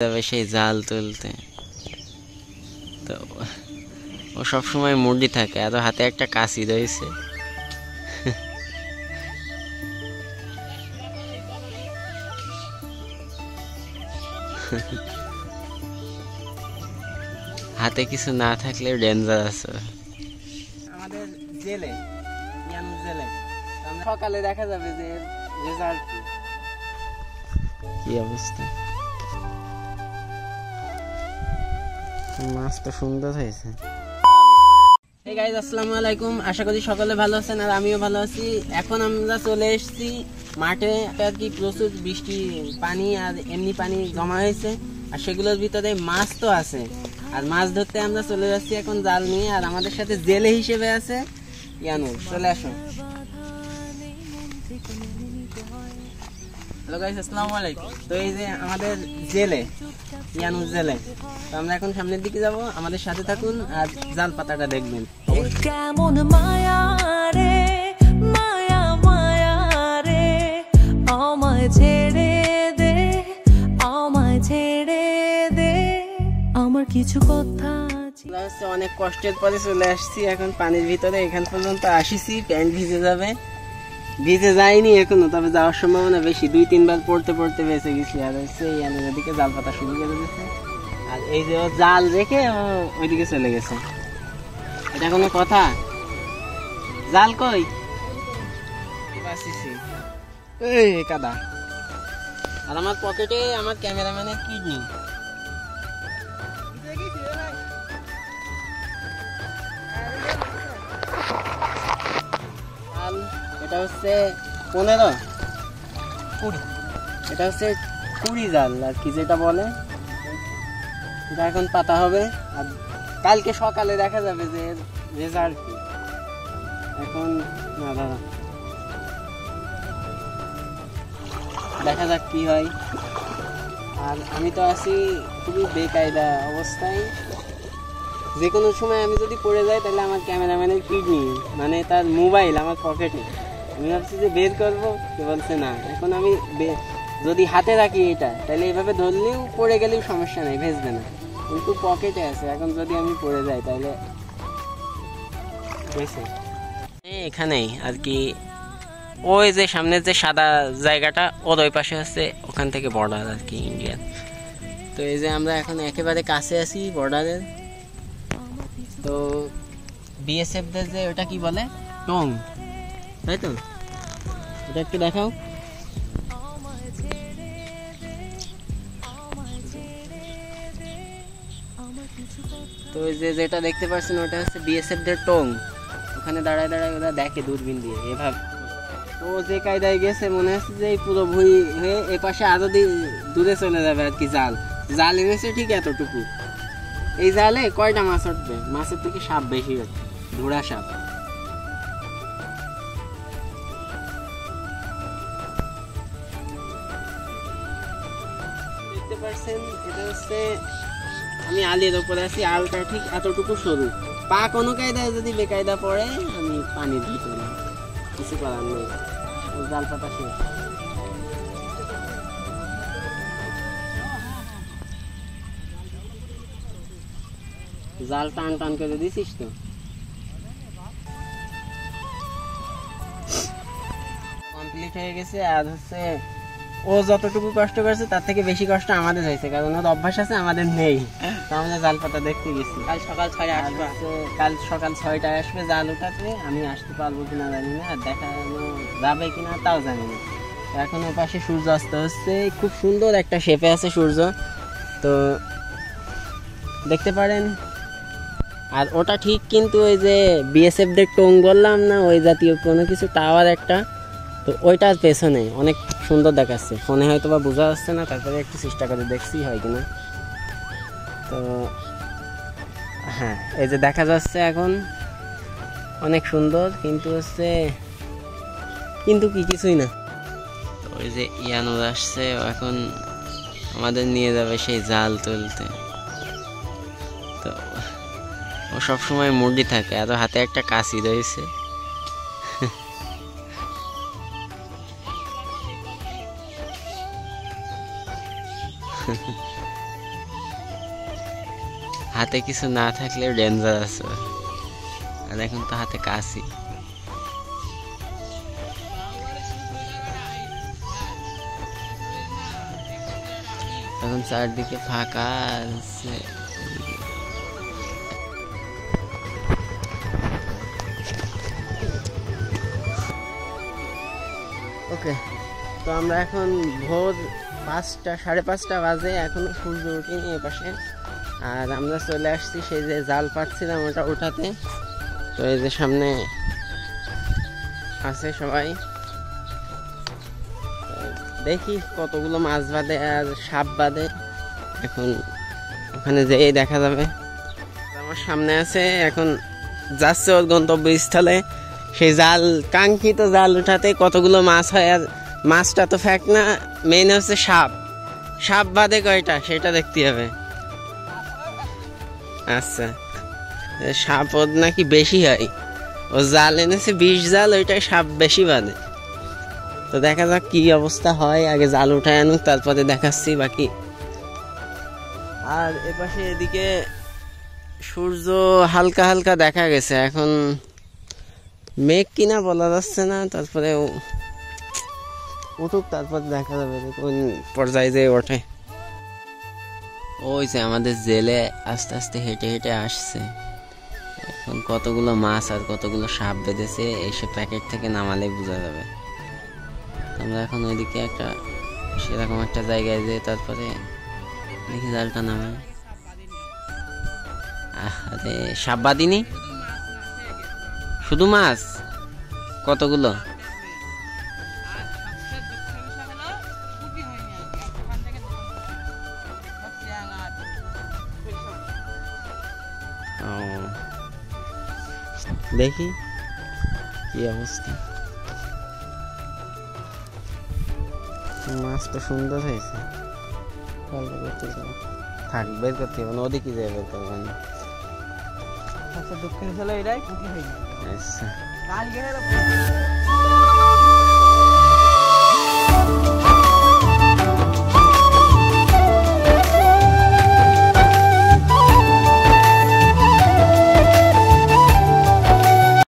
যাবে সেই জাল তুলতে। তো ও সব সময় মুডি থাকে, আর হাতে একটা কাশি রয়েছে। হাতে কিছু না থাকলেও ডেঞ্জার আছে। আমাদের জেলে জেলে সকালে দেখা যাবে যে রেজাল্ট কি অবস্থা। মাছ তো সুন্দর হয়েছে। এই গাইজ আসসালামু আলাইকুম, আশা করি সকলে ভালো আছেন আর আমিও ভালো আছি। এখন আমরা চলে এসেছি মাঠে। আর কি প্রচুর বৃষ্টি পানি আর এমনি পানি জমা হয়েছে, আর সেগুলোর ভিতরে মাছ তো আছে। আর মাছ ধরতে আমরা চলে যাচ্ছি এখন জাল নিয়ে। আর আমাদের সাথে জেলে হিসেবে আছে ইয়ানুর। চলে আসো। হ্যালো গাইস, আসসালামু আলাইকুম। তো এই যে আমাদের জেলে ইয়ানুর জেলে। তো আমরা এখন সামনের দিকে যাব, আমাদের সাথে থাকুন আর জাল পাতাটা দেখবেন। কেমন মায়া রে মায়া মায়া রে, আমায় ছেড়ে দে আমায় ছেড়ে দে, আমার কিছু কথা আছে। অনেক কষ্টের পরে চলে আসছি এখন পানির ভিতরে। এখান পর্যন্ত আসিছি, প্যান্ট ভিজে যাবে। ভিজে যায়নি এখনো, তবে যাওয়ার সম্ভাবনা বেশি। 2-3 বার পড়তে পড়তে বেঁচে গেছি। আর হচ্ছে এদিকে জাল পাতা শুরু করে দিয়েছে। আর এই যে ও জাল রেখে ও ওইদিকে চলে গেছে। এটা কোনো কথা? জাল কই? এই কাদা। আর আমার পকেটে আমার ক্যামেরাম্যানের কিডনি। এটা হচ্ছে 15-20, এটা হচ্ছে 20 জাল আর কি যেটা বলে। এটা এখন পাতা হবে আর কালকে সকালে দেখা যাবে যে রেজাল্ট কি। এখন না দাদা, দেখা যাক কি হয়। আর আমি তো আছি খুবই বেকায়দা অবস্থায়। যে কোনো সময় আমি যদি পড়ে যাই তাহলে আমার ক্যামেরাম্যানের কিডনি মানে তার মোবাইল আমার পকেটে। আমি ভাবছি যে বের করবো, কে বলছে না। এখন আমি যদি হাতে রাখি এটা তাহলে এইভাবে ধরলেও পড়ে গেলেও সমস্যা নেই, ভেজবে না। কিন্তু পকেটে আছে, এখন যদি আমি পড়ে যাই তাহলে এখানেই আর কি। ওই যে সামনের যে সাদা জায়গাটা ওর ওই পাশে আছে, ওখান থেকে বর্ডার আর কি ইন্ডিয়ার। তো এই যে আমরা এখন একেবারে কাছে আছি বর্ডারের। তো বিএসএফদের যে ওটা কি বলে, টং, তাই তো? ওটা একটু দেখাও। তো ওই যে যেটা দেখতে পাচ্ছেন ওটা হচ্ছে বিএসএফদের টং। ওখানে দাঁড়ায় দাঁড়ায় ওরা দেখে দূরবীন দিয়ে এভাবে। তো যে কায়দায় গেছে মনে হচ্ছে যে এই পুরো ভুঁই হয়ে এ পাশে আরো দূরে চলে যাবে আর কি। জাল জাল এনেছে ঠিক এতটুকু। এই জালে কয়টা মাছ উঠবে? মাছের থেকে সাপ বেশি হচ্ছে, ঘোড়া সাপ। দেখতে পাচ্ছেন এটা হচ্ছে, আমি আলের উপরে আছি। আলটা ঠিক এতটুকু সরু। পা কোনো কায়দায় যদি বেকায়দা পড়ে আমি পানির ভিতরে, কিছু করার নেই। জাল পাতা শেষ। জাল টান টান করে দিছিস তো? কমপ্লিট হয়ে গেছে। আর হচ্ছে ও যতটুকু কষ্ট করেছে তার থেকে বেশি কষ্ট আমাদের হয়েছে, কারণ ওর অভ্যাস আছে, আমাদের নেই। তো আমরা জাল পাতা দেখতে গেছি। কাল সকাল 6টায় আসবে জাল উঠাতে। আমি আসতে পারবো কিনা জানি না, আর দেখা যাবে কিনা তাও জানি না। এখন ও পাশে সূর্য অস্ত হচ্ছে, খুব সুন্দর একটা শেপে আছে সূর্য, তো দেখতে পারেন। আর ওটা ঠিক কিন্তু ওই যে বিএসএফদের টোং বললাম না, ওই জাতীয় কোনো কিছু টাওয়ার একটা, তো ওইটার পেছনে অনেক সুন্দর দেখাচ্ছে। ফোনে হয়তো বা বোঝা যাচ্ছে না, তারপরে একটু চেষ্টা করে দেখছি হয় কিনা। তো হ্যাঁ, এই যে দেখা যাচ্ছে এখন অনেক সুন্দর, কিন্তু হচ্ছে কিন্তু কি কিছুই না। তো ওই যে ইয়ানুর আসছে, এখন আমাদের নিয়ে যাবে সেই জাল তুলতে। তো ও সব সময় মুডি থাকে, আর হাতে একটা কাশি রয়েছে। হাতে কিছু না থাকলে ডেঞ্জার আছে। আর এখন তো হাতে কাশি। এখন চারদিকে ফাঁকা আছে। ওকে, তো আমরা এখন ভোর 5টা 5:30 বাজে, এখনো সূর্য ওঠেনি এপাশে। আর আমরা চলে আসছি সেই যে জাল পাচ্ছিলাম ওটা ওঠাতে। তো এই যে সামনে আছে সবাই, দেখি কতগুলো মাছ বাঁধে আর সাপ বাঁধে, এখন ওখানে যেয়ে দেখা যাবে। আমার সামনে আছে, এখন যাচ্ছে ওর গন্তব্যস্থলে। সেই জাল, কাঙ্ক্ষিত জাল উঠাতে কতগুলো মাছ হয়। আর মাছটা তো ফ্যাক্ট না, মেইন হচ্ছে সাপ। সাপ বাঁধে কয়টা সেটা দেখতে হবে। আচ্ছা, সাপ ওর নাকি বেশি হয়। ও জাল এনেছে 20 জাল, ওইটাই সাপ বেশি বাঁধে। তো দেখা যাক কি অবস্থা হয়, আগে জাল উঠায় আনুক, তারপরে দেখাচ্ছি বাকি। আর এপাশে এদিকে সূর্য হালকা হালকা দেখা গেছে, এখন মেঘ কিনা বলা যাচ্ছে না। তারপরে উঠুক, তারপর দেখা যাবে কোন পর্যায়ে যে ওঠে। ওই যে আমাদের জেলে আস্তে আস্তে হেঁটে হেঁটে আসছে। এখন কতগুলো মাছ আর কতগুলো সাপ বেঁধেছে এসে প্যাকেট থেকে নামালে বোঝা যাবে। আমরা এখন ওইদিকে একটা সেরকম একটা জায়গায় যেয়ে তারপরে দেখি জালটা নামে। আরে সাপ বাঁধিনি, শুধু মাছ। কতগুলো? দেখি কি অবস্থা। মাছ তো সুন্দর হয়েছে। থাক, বের করতে হবে না, ওদিকে যাই বের করবো না। আচ্ছা, দক্ষিণ ছিল এটাই পুঁটি হয়ে গেছে। আচ্ছা, কাল গেলে